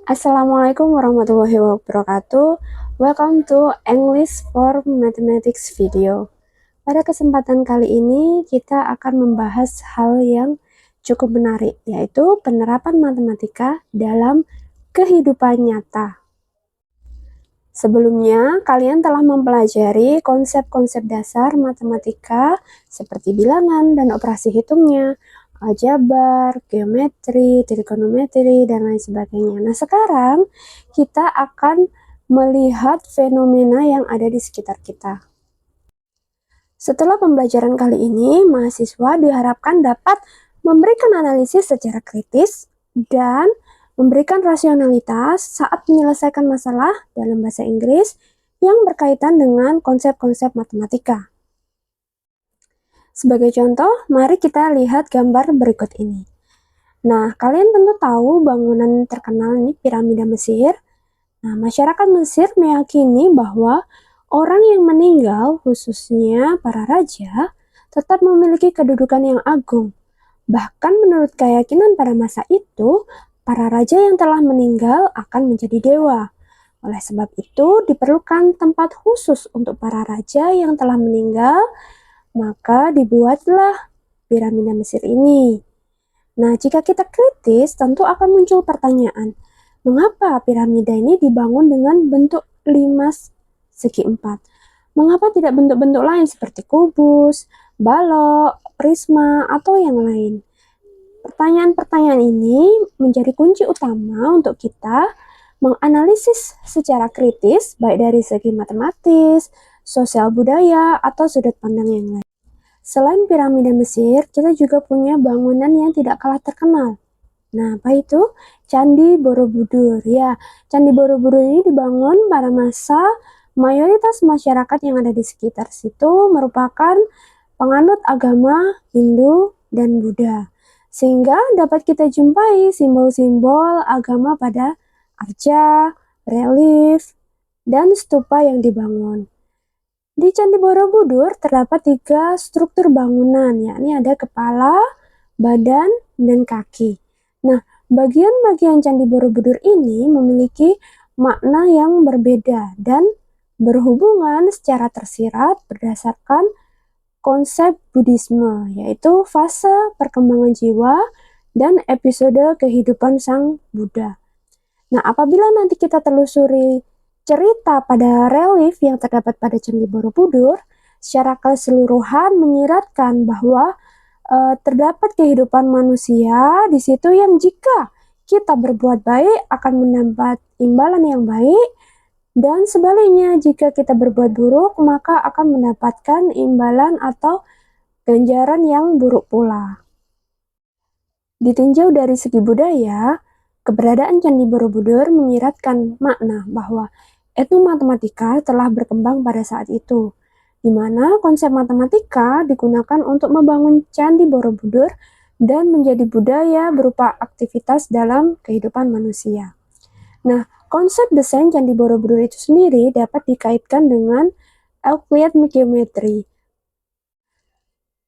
Assalamualaikum warahmatullahi wabarakatuh. Welcome to English for Mathematics video. Pada kesempatan kali ini kita akan membahas hal yang cukup menarik, yaitu penerapan matematika dalam kehidupan nyata. Sebelumnya, kalian telah mempelajari konsep-konsep dasar matematika seperti bilangan dan operasi hitungnya, aljabar, geometri, trigonometri, dan lain sebagainya. Nah, sekarang kita akan melihat fenomena yang ada di sekitar kita. Setelah pembelajaran kali ini, mahasiswa diharapkan dapat memberikan analisis secara kritis dan memberikan rasionalitas saat menyelesaikan masalah dalam bahasa Inggris yang berkaitan dengan konsep-konsep matematika. Sebagai contoh, mari kita lihat gambar berikut ini. Nah, kalian tentu tahu bangunan terkenal ini piramida Mesir. Nah, masyarakat Mesir meyakini bahwa orang yang meninggal, khususnya para raja, tetap memiliki kedudukan yang agung. Bahkan menurut keyakinan pada masa itu, para raja yang telah meninggal akan menjadi dewa. Oleh sebab itu, diperlukan tempat khusus untuk para raja yang telah meninggal, maka dibuatlah piramida Mesir ini. Nah, jika kita kritis, tentu akan muncul pertanyaan, mengapa piramida ini dibangun dengan bentuk 5/4? Mengapa tidak bentuk-bentuk lain seperti kubus, balok, prisma, atau yang lain? Pertanyaan-pertanyaan ini menjadi kunci utama untuk kita menganalisis secara kritis, baik dari segi matematis, sosial budaya, atau sudut pandang yang lain. Selain piramida Mesir, kita juga punya bangunan yang tidak kalah terkenal. Nah, apa itu? Candi Borobudur. Ya, Candi Borobudur ini dibangun pada masa mayoritas masyarakat yang ada di sekitar situ merupakan penganut agama Hindu dan Buddha. Sehingga dapat kita jumpai simbol-simbol agama pada arca, relief, dan stupa yang dibangun. Di Candi Borobudur terdapat 3 struktur bangunan, yakni ada kepala, badan, dan kaki. Nah, bagian-bagian Candi Borobudur ini memiliki makna yang berbeda dan berhubungan secara tersirat berdasarkan konsep Buddhisme, yaitu fase perkembangan jiwa dan episode kehidupan Sang Buddha. Nah, apabila nanti kita telusuri cerita pada relief yang terdapat pada Candi Borobudur, secara keseluruhan menyiratkan bahwa terdapat kehidupan manusia di situ yang jika kita berbuat baik akan mendapat imbalan yang baik, dan sebaliknya jika kita berbuat buruk maka akan mendapatkan imbalan atau ganjaran yang buruk pula. Ditinjau dari segi budaya, keberadaan Candi Borobudur menyiratkan makna bahwa etnomatematika telah berkembang pada saat itu, di mana konsep matematika digunakan untuk membangun Candi Borobudur dan menjadi budaya berupa aktivitas dalam kehidupan manusia. Nah, konsep desain Candi Borobudur itu sendiri dapat dikaitkan dengan Euclid geometri.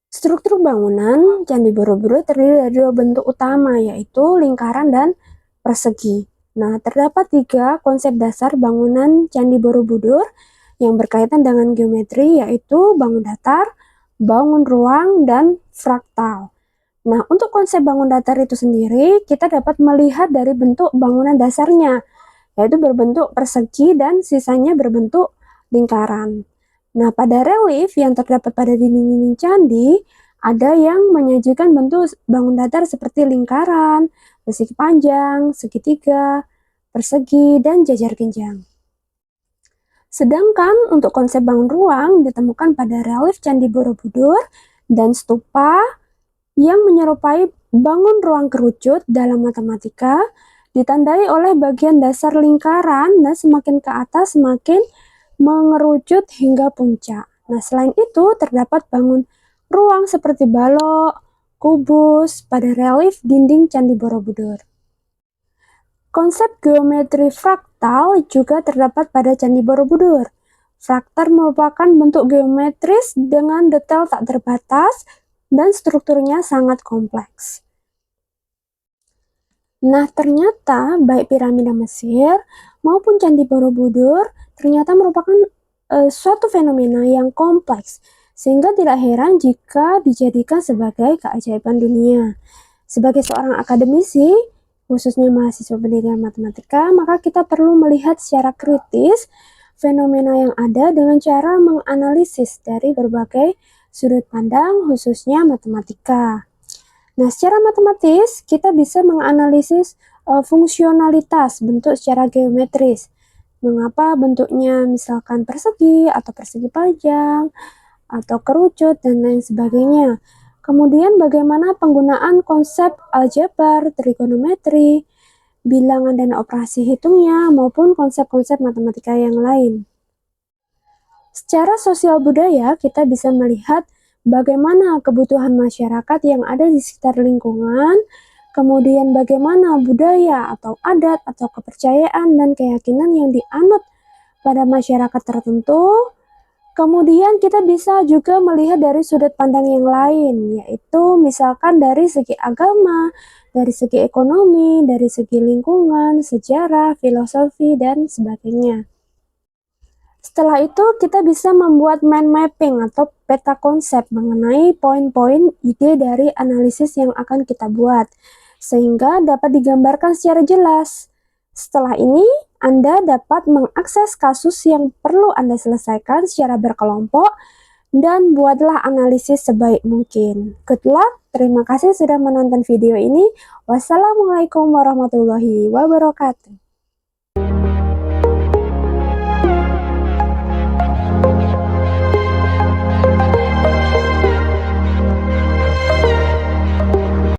Struktur bangunan Candi Borobudur terdiri dari 2 bentuk utama, yaitu lingkaran dan persegi. Nah, terdapat 3 konsep dasar bangunan Candi Borobudur yang berkaitan dengan geometri, yaitu bangun datar, bangun ruang, dan fraktal. Nah, untuk konsep bangun datar itu sendiri, kita dapat melihat dari bentuk bangunan dasarnya, yaitu berbentuk persegi dan sisanya berbentuk lingkaran. Nah, pada relief yang terdapat pada dinding-dinding candi, ada yang menyajikan bentuk bangun datar seperti lingkaran, persegi panjang, segitiga, persegi, dan jajar genjang. Sedangkan untuk konsep bangun ruang ditemukan pada relief Candi Borobudur dan stupa yang menyerupai bangun ruang kerucut dalam matematika, ditandai oleh bagian dasar lingkaran dan semakin ke atas semakin mengerucut hingga puncak. Nah, selain itu terdapat bangun ruang seperti balok, kubus pada relief dinding Candi Borobudur. Konsep geometri fraktal juga terdapat pada Candi Borobudur. Fraktal merupakan bentuk geometris dengan detail tak terbatas dan strukturnya sangat kompleks. Nah, ternyata baik piramida Mesir maupun Candi Borobudur ternyata merupakan suatu fenomena yang kompleks, sehingga tidak heran jika dijadikan sebagai keajaiban dunia. Sebagai seorang akademisi, khususnya mahasiswa pendidikan matematika, maka kita perlu melihat secara kritis fenomena yang ada dengan cara menganalisis dari berbagai sudut pandang, khususnya matematika. Nah, secara matematis, kita bisa menganalisis fungsionalitas bentuk secara geometris. Mengapa bentuknya misalkan persegi atau persegi panjang, atau kerucut, dan lain sebagainya. Kemudian bagaimana penggunaan konsep aljabar, trigonometri, bilangan dan operasi hitungnya, maupun konsep-konsep matematika yang lain. Secara sosial budaya, kita bisa melihat bagaimana kebutuhan masyarakat yang ada di sekitar lingkungan, kemudian bagaimana budaya atau adat atau kepercayaan dan keyakinan yang dianut pada masyarakat tertentu. Kemudian kita bisa juga melihat dari sudut pandang yang lain, yaitu misalkan dari segi agama, dari segi ekonomi, dari segi lingkungan, sejarah, filosofi, dan sebagainya. Setelah itu, kita bisa membuat mind mapping atau peta konsep mengenai poin-poin ide dari analisis yang akan kita buat, sehingga dapat digambarkan secara jelas. Setelah ini, Anda dapat mengakses kasus yang perlu Anda selesaikan secara berkelompok dan buatlah analisis sebaik mungkin. Good luck, terima kasih sudah menonton video ini. Wassalamualaikum warahmatullahi wabarakatuh.